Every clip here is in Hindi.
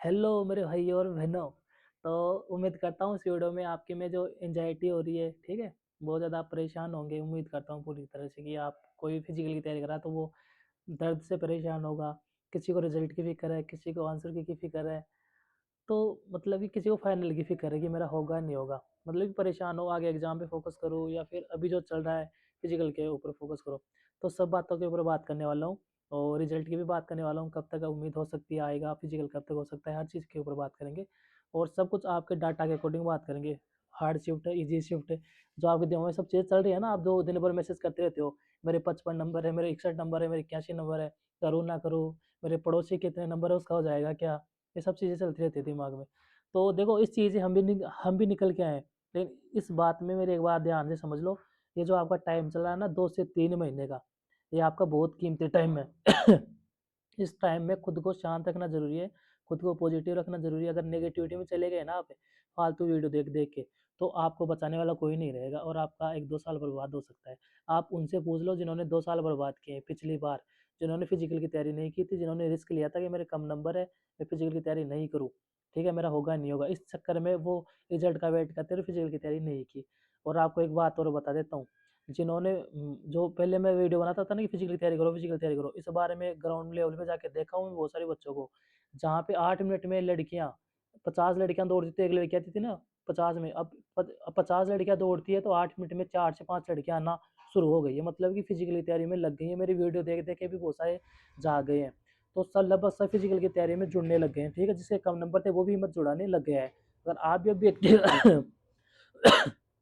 हेलो मेरे भाई और बहनों। तो उम्मीद करता हूँ इस वीडियो में आपकी में जो एंजाइटी हो रही है, ठीक है, बहुत ज़्यादा आप परेशान होंगे। उम्मीद करता हूँ पूरी तरह से कि आप कोई फिजिकल की तैयारी कर रहा है तो वो दर्द से परेशान होगा। किसी को रिजल्ट की फिक्र है, किसी को आंसर की फिक्र है, तो मतलब कि किसी को फाइनल की फिक्र है कि मेरा होगा नहीं होगा। मतलब कि परेशान हो, आगे एग्जाम पे फोकस करो या फिर अभी जो चल रहा है फिजिकल के ऊपर फोकस करो। तो सब बातों के ऊपर बात करने वाला हूँ और रिजल्ट की भी बात करने वाला हूँ, कब तक उम्मीद हो सकती है आएगा, फिजिकल कब तक हो सकता है, हर चीज़ के ऊपर बात करेंगे। और सब कुछ आपके डाटा के अकॉर्डिंग बात करेंगे। हार्ड शिफ्ट है, ईजी शिफ्ट है, जो आपके दिमाग में सब चीज़ चल रही है ना, आप जो दिन भर मैसेज करते रहते हो, मेरे 55 नंबर है, मेरे 61 नंबर है, मेरे 81 नंबर है, करूँ ना करूँ, मेरे पड़ोसी कितने नंबर है उसका हो जाएगा क्या, ये सब चीज़ें चलती रहती है दिमाग में। तो देखो इस चीज़ से हम भी निकल के आए हैं। लेकिन इस बात में मेरी एक बात ध्यान से समझ लो, ये जो आपका टाइम चल रहा है ना 2 से 3 महीने का, ये आपका बहुत कीमती टाइम है। इस टाइम में खुद को शांत रखना ज़रूरी है, खुद को पॉजिटिव रखना ज़रूरी है। अगर नेगेटिविटी में चले गए ना आप, फालतू वीडियो देख-देख के, तो आपको बचाने वाला कोई नहीं रहेगा और आपका 1-2 साल बर्बाद हो सकता है। आप उनसे पूछ लो जिन्होंने 2 साल बर्बाद किए हैं पिछली बार, जिन्होंने फिजिकल की तैयारी नहीं की थी, जिन्होंने रिस्क लिया था कि मेरे कम नंबर है, मैं फिजिकल की तैयारी नहीं करूँ, ठीक है, मेरा होगा नहीं होगा। इस चक्कर में वो रिजल्ट का वेट करते हुए फिजिकल की तैयारी नहीं की। और आपको एक बात और बता देता हूँ, जिन्होंने जो पहले मैं वीडियो बनाता था ना कि फिजिकल की तैयारी करो, फिजिकल तैयारी करो, इस बारे में ग्राउंड लेवल पे जाके देखा हूँ बहुत सारे बच्चों को, जहाँ पे 8 मिनट में लड़कियाँ 50 लड़कियाँ दौड़ती थी, एक लड़की आती थी ना 50 में, अब 50 लड़कियाँ दौड़ती है तो 8 मिनट में 4 से 5 लड़कियाँ आना शुरू हो गई है, मतलब कि फिजिकल तैयारी में लग गई है। मेरी वीडियो देख देख के भी बहुत सारे जा गए हैं, तो सब लगभग सब फिजिकल की तैयारी में जुड़ने लग गए हैं, ठीक है। जिसके कम नंबर थे वो भी हिम्मत जुड़ाने लग गया है। अगर आप भी अभी एक्टिव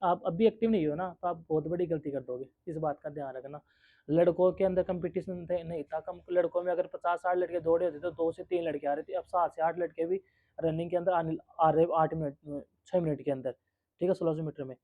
आप अभी एक्टिव नहीं हो ना, तो आप बहुत बड़ी गलती कर दोगे, इस बात का ध्यान रखना। लड़कों के अंदर कंपटीशन नहीं था कम, लड़कों में अगर 50-60 लड़के दौड़े होते तो 2 से 3 लड़के आ रहे थे, अब 7 से 8 लड़के भी रनिंग के अंदर आ रहे 8 मिनट में, 6 मिनट के अंदर, ठीक है, 1600 मीटर में।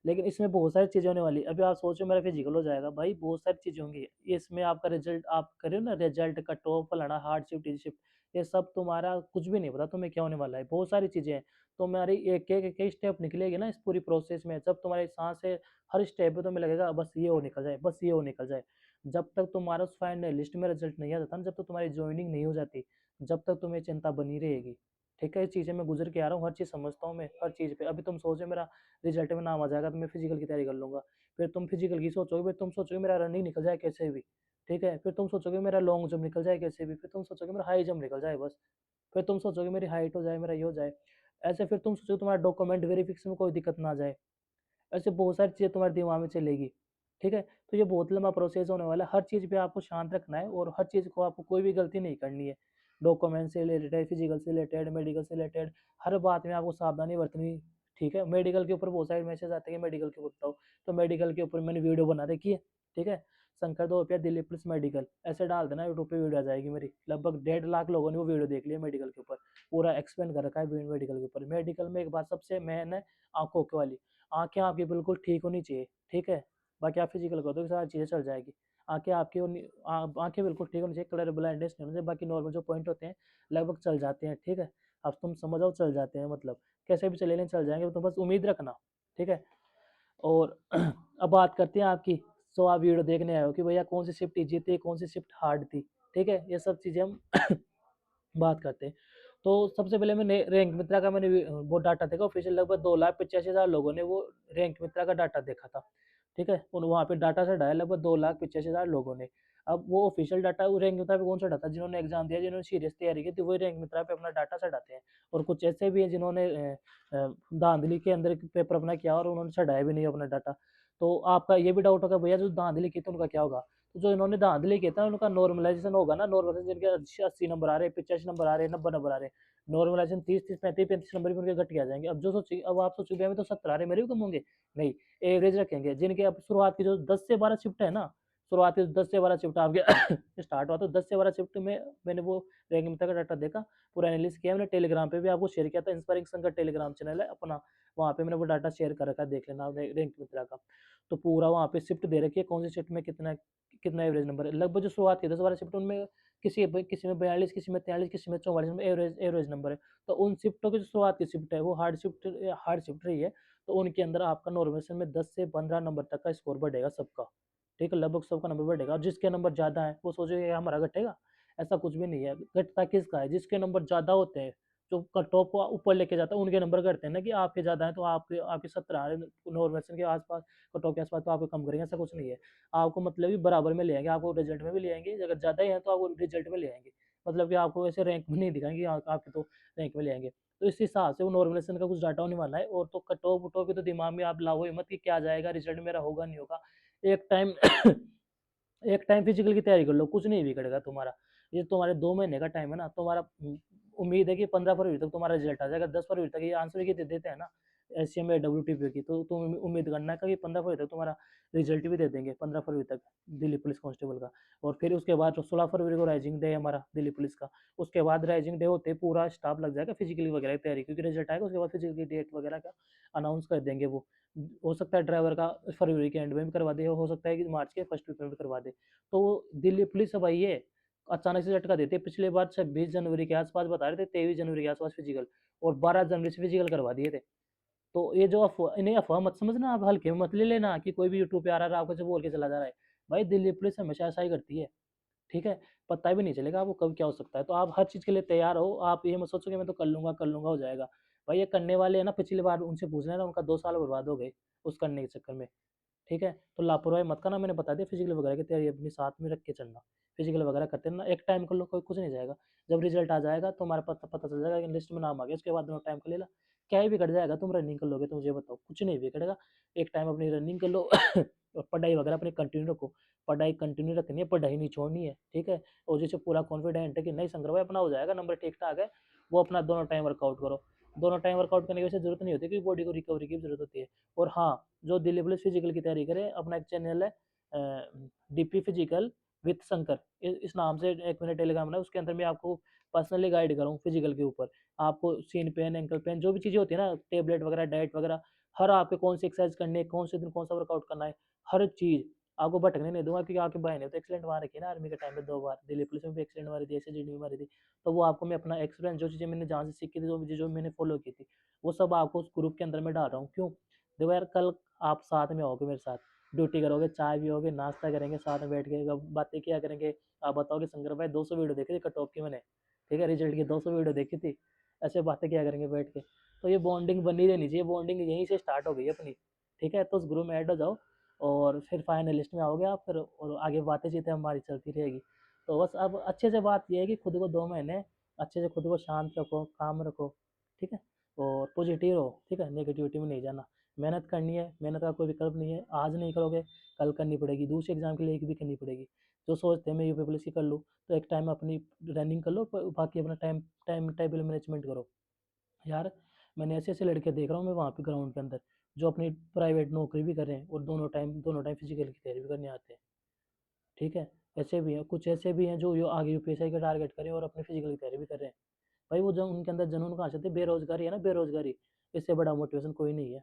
लेकिन इसमें बहुत सारी चीज़ें होने वाली। अभी आप सोचो मेरा फिजिकल हो जाएगा, भाई बहुत सारी चीज़ें होंगी। इसमें आपका रिजल्ट आप करे हो ना, रिजल्ट कट ऑफ फलाना हार्ड शिफ्ट इजी शिफ्ट, ये सब तुम्हारा कुछ भी नहीं पता तुम्हें क्या होने वाला है, बहुत सारी चीज़ें हैं। तुम्हारी एक-एक स्टेप निकलेगी ना इस पूरी प्रोसेस में, जब तुम्हारी साँसें हर स्टेप पे तुम्हें लगेगा बस ये हो निकल जाए, बस ये हो निकल जाए। जब तक तुम्हारा उस फाइनल लिस्ट में रिजल्ट नहीं आ जाता ना, जब तक तुम्हारी जॉइनिंग नहीं हो जाती, जब तक तुम्हें चिंता बनी रहेगी। ठीक है, ये चीज़ें मैं गुज़र के आ रहा हूँ, हर चीज़ समझता हूँ मैं, हर चीज़ पे। अभी तुम सोचो मेरा रिजल्ट में नाम आ जाएगा तो मैं फिजिकल की तैयारी कर लूँगा। फिर तुम फिजिकल की सोचोगे, फिर तुम सोचोगे मेरा रनिंग निकल जाए कैसे भी, ठीक है? फिर तुम सोचोगे मेरा लॉन्ग जंप निकल जाए कैसे भी, फिर तुम सोचोगे मेरा हाई जंप निकल जाए बस। फिर तुम सोचोगे मेरी हाइट हो जाए, मेरा ये हो जाए। ऐसे फिर तुम सोचोगे तुम्हारा डॉक्यूमेंट वेरिफिकेशन में कोई दिक्कत ना आ जाए। ऐसे बहुत सारी चीज़ें तुम्हारे दिमाग में चलेगी, ठीक है? तो ये बहुत लंबा प्रोसेस होने वाला है, हर चीज़ पे आपको शांत रखना है और हर चीज़ को आपको कोई भी गलती नहीं करनी है। डॉक्यूमेंट से रिलेटेड, फिजिकल से रिलेटेड, मेडिकल से रिलेटेड, हर बात में आपको सावधानी बरतनी, ठीक है? मेडिकल के ऊपर बहुत सारे मैसेज आते हैं कि मेडिकल के ऊपर बताओ, तो मेडिकल के ऊपर मैंने वीडियो बना रखी है, ठीक है? शंकर दो दिल्ली पुलिस मेडिकल, ऐसे डाल देना यूट्यूब पे वीडियो आ जाएगी मेरी। लगभग 1.5 लाख लोगों ने वो वीडियो देख लिया मेडिकल के ऊपर, पूरा एक्सप्लेन कर रखा है मेडिकल के ऊपर। मेडिकल में एक बात सबसे मेन है, आँखों के वाली। आँखें आपकी बिल्कुल ठीक होनी चाहिए, ठीक है? बाकी आप फिजिकल कर दोगे सारी चीज़ें चल जाएगी। आँखें आपकी आँखें बिल्कुल ठीक होनी चाहिए, कलर ब्लाइंडनेस नहीं होनी चाहिए, बाकी नॉर्मल जो पॉइंट होते हैं लगभग चल जाते हैं, ठीक है? अब तुम समझ आओ चल जाते हैं मतलब, कैसे भी चले लें चल जाएँगे, तो बस उम्मीद रखना, ठीक है? और अब बात करते हैं आपकी, सो आप वीडियो देखने आए हो कि भैया कौन सी शिफ्ट ईज़ी थी, कौन सी शिफ्ट हार्ड थी, ठीक है? ये सब चीज़ें हम बात करते हैं। तो सबसे पहले मैंने रैंक मित्रा का वो डाटा देखा, ऑफिशियल लगभग 2,85,000 लोगों ने वो रैंक मित्रा का डाटा देखा था, ठीक है? और वहाँ पे डाटा सेट आया लगभग 2,85,000 लोगों ने। अब वो ऑफिशियल डाटा वो रैंक मित्रा पे कौन सा डाटा, जिन्होंने एग्ज़ाम दिया, जिन्होंने सीरियस तैयारी की थी, वही रैंक मित्रा पे अपना डाटा चढ़ाते हैं। और कुछ ऐसे भी हैं जिन्होंने धाँधली के अंदर पेपर अपना किया और उन्होंने चढ़ाया भी नहीं अपना डाटा। तो आपका ये भी डाउट होगा भैया जो धाँधली की थी उनका क्या होगा? तो जो इन्होंने धाँधली किया था उनका नॉर्मलाइज़ेशन होगा ना, नॉर्मलाइज़ेशन जिनके 80 नंबर आ रहे हैं, 85 नंबर आ रहे हैं, 90 नंबर आ रहे हैं, नॉर्मलाइज़ेशन 30-30, 35-35 नंबर भी उनके घट के आ जाएँगे। अब आप सोचिए भैया मैं तो 70 आ रहे हैं, मेरे भी कम होंगे? नहीं, एवरेज रखेंगे। जिनके अब शुरुआत की जो 10 से 12 शिफ्ट है ना, शुरुआती 10 से 12 शिफ्ट आपके स्टार्ट हुआ तो 10 से 12 शिफ्ट में मैंने वो रैंक मित्रता का डाटा देखा, पूरा एनालिसिस किया, मैंने टेलीग्राम पे भी आपको शेयर किया था, इंस्पायरिंग संघ का टेलीग्राम चैनल है अपना, वहाँ पे मैंने वो डाटा शेयर कर रखा है, देख लेना आपने रैंक मित्रा का। तो पूरा वहाँ पे शिफ्ट दे रखी है, कौन सी शिफ्ट में कितना कितना एवरेज नंबर है। लगभग जो शुरुआत की 10-12 शिफ्ट उनमें किसी में 42, किसी में 43, किसी में 44 में एवरेज एवरेज नंबर है। तो उन शिफ्टों की जो शुरुआत की शिफ्ट है वो हार्ड शिफ्ट रही है, तो उनके अंदर आपका नॉर्मलाइज़ेशन में 10 से 15 नंबर तक का स्कोर बढ़ेगा सबका, ठीक है? लगभग सबका नंबर बढ़ेगा। अब जिसके नंबर ज़्यादा हैं वो सोचेगा हमारा घटेगा, ऐसा कुछ भी नहीं है। घटता किसका है? जिसके नंबर ज़्यादा होते हैं जो कट ऑफ को ऊपर लेके जाता है उनके नंबर करते हैं ना कि आपके ज़्यादा है तो आपके आपके 17 आ रहे हैं नॉर्मल के आसपास, कट ऑफ के आसपास तो आपको कम करेंगे, ऐसा कुछ नहीं है। आपको मतलब कि बराबर में ले आएँगे, आपको रिजल्ट में भी ले आएँगे, अगर ज़्यादा ही है तो आपको रिजल्ट में ले आएँगे। मतलब कि आपको ऐसे रैंक में नहीं दिखाएँगे आपके तो रैंक में ले आएँगे। तो इस हिसाब से वो नॉर्मलाइज़ेशन का कुछ डाटा होने वाला है और तो कट ऑफ वट ऑफ के तो दिमाग में आप लाओ ही मत कि क्या जाएगा, रिजल्ट मेरा होगा नहीं होगा। एक टाइम एक टाइम फिजिकल की तैयारी कर लो, कुछ नहीं बिगड़ेगा तुम्हारा। ये तुम्हारे 2 महीने का टाइम है ना, तुम्हारा उम्मीद है कि 15 फरवरी तक तुम्हारा रिजल्ट आ जाएगा, 10 फरवरी तक ये आंसर की दे देते हैं ना एससीएम या डब्ल्यूटीपी की, तो तुम उम्मीद करना है कि 15 फरवरी तक तुम्हारा रिजल्ट भी दे देंगे, 15 फरवरी तक दिल्ली पुलिस कांस्टेबल का। और फिर उसके बाद 16 फरवरी को राइजिंग डे है हमारा दिल्ली पुलिस का। उसके बाद राइजिंग डे होते ही पूरा स्टाफ लग जाएगा फिजिकली वगैरह की तैयारी, क्योंकि रिजल्ट आएगा उसके बाद फिजिकल की डेट वगैरह का अनाउंस कर देंगे वो। हो सकता है ड्राइवर का फरवरी के एंड में भी करवा दे, हो सकता है कि मार्च के फर्स्ट वीक में भी करवा दे। तो दिल्ली पुलिस अब आई है, अचानक से झटका देते हैं। पिछले बार 26 जनवरी के आसपास बता रहे थे, 23 जनवरी के आसपास फिजिकल, और 12 जनवरी से फिजिकल करवा दिए थे। तो ये जो अफ़वाह, इन्हें अफ़वाह मत समझना, आप हल्के में मत ले लेना कि कोई भी यूट्यूब पे आ रहा है आपको जो बोल के चला जा रहा है। भाई दिल्ली पुलिस हमेशा ऐसा ही करती है, ठीक है? पता भी नहीं चलेगा आपको कब क्या हो सकता है। तो आप हर चीज़ के लिए तैयार हो, आप ये मत सोचो कि मैं तो कर लूँगा हो जाएगा। भाई ये करने वाले हैं ना, पिछली बार उनसे पूछ लेना, उनका 2 साल बर्बाद हो गए उस करने के चक्कर में। ठीक है? तो लापरवाही मत करना, मैंने बता दिया फिजिकल वगैरह की तैयारी अपनी साथ में रख के चलना। फिजिकल वगैरह करते रहना, एक टाइम कर लो, कोई कुछ नहीं जाएगा। जब रिजल्ट आ जाएगा तो हमारा पता पता चल जाएगा कि लिस्ट में नाम आ गया, उसके बाद दोनों टाइम कर लेना। क्या ही बिगड़ जाएगा, तुम रनिंग कर लोगे तो मुझे बताओ, कुछ नहीं बिगड़ेगा। एक टाइम अपनी रनिंग कर लो और पढ़ाई वगैरह अपनी कंटिन्यू रखो। पढ़ाई कंटिन्यू रखनी है, पढ़ाई नहीं छोड़नी है, ठीक है? और जैसे पूरा कॉन्फिडेंट है कि नहीं शंकर भाई अपना हो जाएगा, नंबर ठीक-ठाक है, वो अपना दोनों टाइम वर्कआउट करो। दोनों टाइम वर्कआउट करने की वैसे ज़रूरत नहीं होती, क्योंकि बॉडी को रिकवरी की ज़रूरत होती है। और हाँ, जो दिल्ली पुलिस फिजिकल की तैयारी करे, अपना एक चैनल है डीपी फिजिकल विथ शंकर, इस नाम से एक मैंने टेलीग्राम है, उसके अंदर मैं आपको पर्सनली गाइड करूँ फिजिकल के ऊपर। आपको सीन पेन, एंकल पेन, जो भी चीज़ें होती है ना, टेबलेट वगैरह, डाइट वगैरह, हर आपके कौन सी एक्सरसाइज करनी है, कौन से दिन कौन सा वर्कआउट करना है, हर चीज़ आपको भटकने नहीं दूंगा। क्योंकि आपके भाई ने तो एक्सीडेंट मार रखी है ना आर्मी के टाइम पे 2 बार, दिल्ली पुलिस में भी एक्सीडेंट मारी थी, एसएसजी में मारी थी। तो वो आपको मैं अपना एक्सपीरियंस, जो चीज़ें मैंने जहाँ से सीखी थी, जो मैंने फॉलो की थी, वो सब आपको उस ग्रुप के अंदर मैं डाल रहा हूँ। क्यों? देखो यार, कल आप साथ में आओगे मेरे साथ, ड्यूटी करोगे, चाय पियोगे, नाश्ता करेंगे साथ में बैठ के, बातें किया करेंगे। आप बताओगे शंकर भाई 200 वीडियो देखी थी कट ऑफ की मैंने, ठीक है, रिजल्ट की 200 वीडियो देखी थी, ऐसे बातें किया करेंगे बैठ के। तो ये बॉन्डिंग बनी रहनी चाहिए, बॉन्डिंग यहीं से स्टार्ट हो गई है अपनी, ठीक है? तो उस ग्रुप में ऐड हो जाओ और फिर फाइनल लिस्ट में आओगे आप, फिर और आगे बातें चीतें हमारी चलती रहेगी। तो बस अब अच्छे से बात ये है कि खुद को 2 महीने अच्छे से खुद को शांत रखो, काम रखो, ठीक है? और पॉजिटिव रहो, ठीक है? नेगेटिविटी में नहीं जाना। मेहनत करनी है, मेहनत का कोई विकल्प नहीं है। आज नहीं करोगे, कल करनी पड़ेगी, दूसरे एग्ज़ाम के लिए भी करनी पड़ेगी। जो सोचते हैं मैं यूपी पुलिस की कर लूँ, तो एक टाइम अपनी रनिंग कर लो, बाकी अपना टाइम टाइम टेबल मैनेजमेंट करो। यार, मैंने ऐसे-ऐसे लड़के देख रहा हूँ मैं वहाँ पे ग्राउंड के अंदर, जो अपनी प्राइवेट नौकरी भी कर रहे हैं और दोनों टाइम फिजिकल की तैयारी भी करने आते हैं, ठीक है? ऐसे भी हैं, कुछ ऐसे भी हैं जो यो आगे यूपीएससी का टारगेट कर रहे हैं और अपनी फिजिकल की तैयारी भी कर रहे हैं। भाई वो जो उनके अंदर जुनून कहाँ से आती है? बेरोज़गारी है ना, बेरोज़गारी, इससे बड़ा मोटिवेशन कोई नहीं है,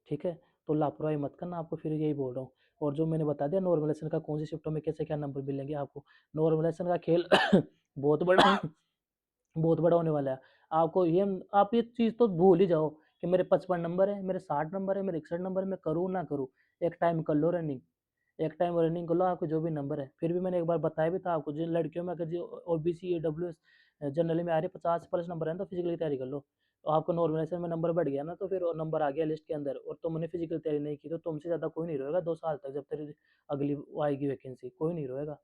ठीक है? तो लापरवाही मत करना, आपको फिर यही बोल रहा हूँ। और जो मैंने बता दिया नॉर्मलाइज़ेशन का कौन सी शिफ्टों में कैसे क्या नंबर मिलेंगे आपको, नॉर्मलाइज़ेशन का खेल बहुत बड़ा बहुत बड़ा होने वाला है। आपको ये आप ये चीज़ तो भूल ही जाओ कि मेरे 55 नंबर है, मेरे 60 नंबर है, मेरे 61 नंबर है, मैं करूँ ना करूँ, एक टाइम कर लो रनिंग। एक टाइम रनिंग कर लो, आपके जो भी नंबर है। फिर भी मैंने एक बार बताया भी था आपको, जिन लड़कियों में अगर जो ओबीसी, ईडब्ल्यूएस जनरली में आ रही है, 50 प्लस नंबर है ना, तो फिजिकल की तैयारी कर लो। तो आपको नॉर्मलाइजेशन में नंबर बढ़ गया ना, तो फिर नंबर आ गया लिस्ट के अंदर और तुमने फिजिकल तैयारी नहीं की, तो तुमसे ज़्यादा कोई नहीं रोएगा 2 साल तक, जब तेरी अगली वो आएगी वैकेंसी, कोई नहीं रोएगा।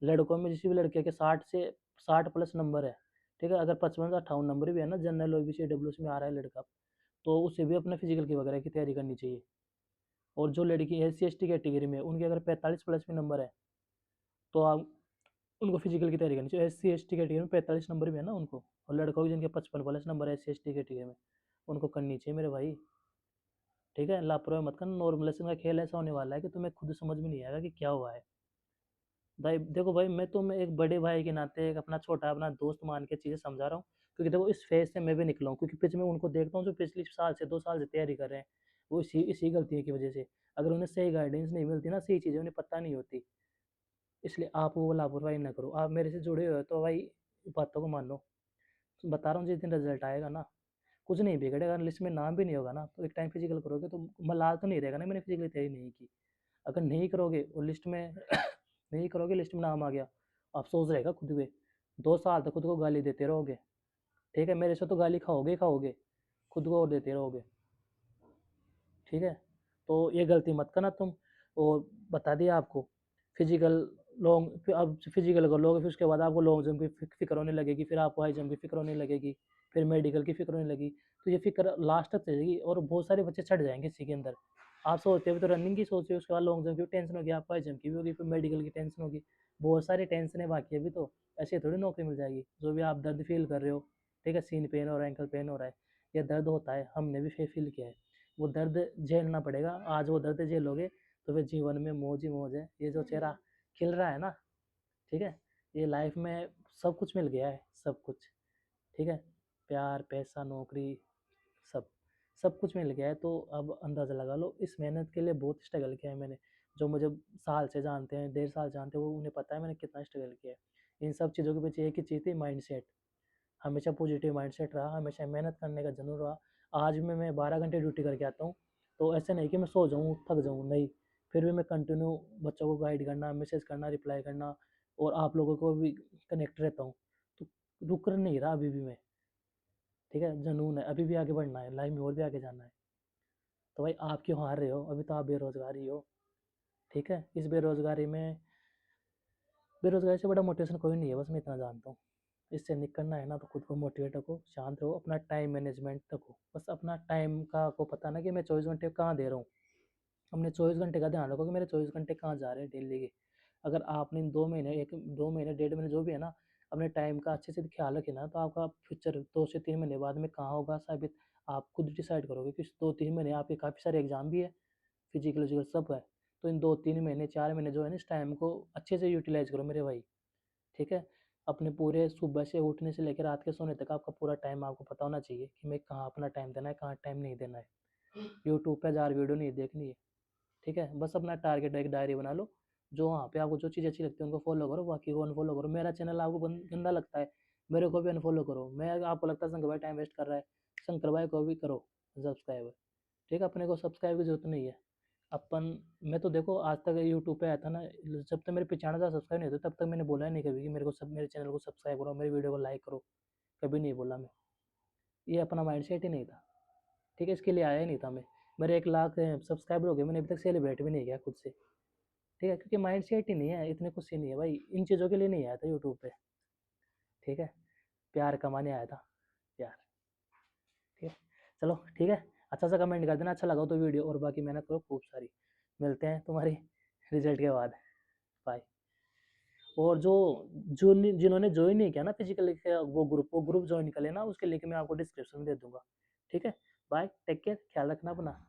लड़कों में किसी भी लड़के के 60 से 60 प्लस नंबर है, ठीक है? अगर 55 से 58 नंबर भी है ना, जनरल, ओबीसी, ईडब्ल्यूएस में आ रहा है लड़का, तो उसे भी अपना फिजिकल की वगैरह की तैयारी करनी चाहिए। और जो लड़की एससी-एसटी कैटेगरी में है, उनके अगर 45 प्लस भी नंबर है, तो आप उनको फिजिकल की तैयारी करनी चाहिए। एससी-एसटी कैटेगरी में 45 नंबर भी है ना उनको, और लड़कों के जिनके 55 प्लस नंबर है एससी-एसटी कैटेगरी में, उनको करनी चाहिए मेरे भाई, ठीक है? लापरवाही मत करना, नॉर्मलाइजेशन का खेल ऐसा होने वाला है कि तुम्हें खुद समझ में नहीं आएगा कि क्या हुआ है। भाई देखो भाई, मैं एक बड़े भाई के नाते एक अपना छोटा अपना दोस्त मान के चीज़ें समझा रहा हूँ, क्योंकि देखो इस फेज़ से मैं भी निकला हूँ, क्योंकि पिछ में उनको देखता हूँ जो पिछले साल से 2 साल से तैयारी कर रहे हैं, वो इसी गलतियों की वजह से। अगर उन्हें सही गाइडेंस नहीं मिलती ना, सही चीज़ें उन्हें पता नहीं होती, इसलिए आप वो लापरवाही ना करो। आप मेरे से जुड़े हुए हो तो भाई बातों को मानो। बता रहा हूँ जिस दिन रिजल्ट आएगा ना, कुछ नहीं बिगड़ेगा, लिस्ट में नाम भी नहीं होगा ना, तो एक टाइम फिजिकल करोगे तो मलाल तो नहीं रहेगा ना मैंने फिजिकल तैयारी नहीं की। अगर नहीं करोगे और लिस्ट में नहीं करोगे, लिस्ट में नाम आ गया, अफ़सोस रहेगा खुद पे, 2 साल तक खुद को गाली देते रहोगे। ठीक है? मेरे से तो गाली खाओगे ही खाओगे, खुद को और देते रहोगे, ठीक है? तो ये गलती मत करना तुम। और बता दिया आपको, फिजिकल लॉन्ग, फिर अब फिजिकल कर लोगे, फिर उसके बाद आपको लॉन्ग जंप की फिक्र होने लगेगी, फिर आपको हाई जंप की फिक्र होने लगेगी, फिर मेडिकल की फिक्र होने लगी। तो ये फिक्र लास्ट तक रहेगी और बहुत सारे बच्चे छट जाएंगे इसी के अंदर। आप सोचते हो तो रनिंग की सोच रहे हो, उसके बाद लॉन्ग जंप की टेंशन होगी, आपको हाई जंप की भी होगी, फिर मेडिकल की टेंशन होगी, बहुत सारी टेंशन है बाकी अभी तो। ऐसे थोड़ी नौकरी मिल जाएगी। जो भी आप दर्द फील कर रहे हो, ठीक है, सीन पेन और एंकल पेन हो रहा है, ये दर्द होता है, हमने भी फील किया है। वो दर्द झेलना पड़ेगा। आज वो दर्द झेलोगे तो फिर जीवन में मौज ही मौज है। ये जो चेहरा खिल रहा है ना, ठीक है, ये लाइफ में सब कुछ मिल गया है, सब कुछ, ठीक है, प्यार, पैसा, नौकरी, सब सब कुछ मिल गया है। तो अब अंदाज़ा लगा लो, इस मेहनत के लिए बहुत स्ट्रगल किया है मैंने। जो मुझे साल से जानते हैं, 1.5 साल जानते हैं, वो उन्हें पता है मैंने कितना स्ट्रगल किया है। इन सब चीज़ों के पीछे एक ही चीज़ थी, माइंडसेट। हमेशा पॉजिटिव माइंडसेट रहा, हमेशा मेहनत करने का जुनून रहा। आज मैं 12 घंटे ड्यूटी करके आता हूँ, तो ऐसे नहीं कि मैं सो जाऊँ, थक जाऊँ, नहीं। फिर भी मैं कंटिन्यू बच्चों को गाइड करना, मैसेज करना, रिप्लाई करना और आप लोगों को भी कनेक्ट रहता हूँ। तो रुक नहीं रहा अभी भी मैं, ठीक है, जुनून है, अभी भी आगे बढ़ना है, लाइफ में और भी आगे जाना है। तो भाई आप क्यों हार रहे हो? अभी तो आप बेरोज़गार ही हो, ठीक है? इस बेरोज़गारी से बड़ा मोटिवेशन कोई नहीं है, बस मैं इतना जानता हूँ। इससे निकलना है ना तो खुद को मोटिवेट रखो, शांत रहो, अपना टाइम मैनेजमेंट रखो। बस अपना टाइम का आपको पता ना कि मैं 24 घंटे कहाँ दे रहा हूँ। अपने 24 घंटे का ध्यान रखो कि मेरे 24 घंटे कहाँ जा रहे हैं डेली के। अगर आपने इन 2 महीने, 1 2 महीने, डेढ़ महीने जो भी है ना, अपने टाइम का अच्छे से ख्याल रखे ना, तो आपका फ्यूचर 2 से 3 महीने बाद में कहाँ होगा साबित आप खुद डिसाइड करोगे। कि 2-3 महीने आपके काफ़ी सारे एग्ज़ाम भी है, फिजिकल विजिकल सब है। तो इन 2-3 महीने, 4 महीने जो है ना, इस टाइम को अच्छे से यूटिलाइज़ करो मेरे भाई, ठीक है? अपने पूरे सुबह से उठने से लेकर रात के सोने तक आपका पूरा टाइम आपको पता होना चाहिए कि मैं कहाँ अपना टाइम देना है, कहाँ टाइम नहीं देना है। यूट्यूब पे 1000 वीडियो नहीं देखनी है, ठीक है? बस अपना टारगेट एक डायरी बना लो, जो वहाँ पे आपको जो चीज़ अच्छी लगती है उनको फॉलो करो, बाकी को अनफॉलो करो। मेरा चैनल आपको गंदा लगता है, मेरे को भी अनफॉलो करो। मैं आपको लगता है शंकर भाई टाइम वेस्ट कर रहा है, शंकर भाई को भी करो सब्सक्राइब, ठीक है? अपने को सब्सक्राइब की ज़रूरत नहीं है। अपन मैं तो देखो आज तक यूट्यूब पे आया था ना, जब तक मेरे 95,000 सब्सक्राइब नहीं होते तब तक मैंने बोला ही नहीं कभी कि मेरे को सब मेरे चैनल को सब्सक्राइब करो, मेरी वीडियो को लाइक करो, कभी नहीं बोला मैं। ये अपना माइंडसेट ही नहीं था, ठीक है? इसके लिए आया ही नहीं था मैं। मेरे 1 लाख सब्सक्राइबर हो गए, मैंने अभी तक सेलिब्रेट भी नहीं किया खुद से, ठीक है? क्योंकि माइंडसेट ही नहीं है, इतने कुछ ही नहीं है भाई, इन चीज़ों के लिए नहीं आया था यूट्यूब पे, ठीक है? प्यार कमाने आया था, प्यार, ठीक है? चलो ठीक है, अच्छा सा कमेंट कर देना अच्छा लगा हो तो वीडियो, और बाकी मेहनत करो खूब सारी। मिलते हैं तुम्हारी रिजल्ट के बाद, बाय। और जिन्होंने ज्वाइन नहीं किया ना फिजिकल वो ग्रुप ज्वाइन कर लेना, उसके लिंक मैं आपको डिस्क्रिप्शन में दे दूंगा, ठीक है? बाय, टेक केयर, ख्याल रखना अपना।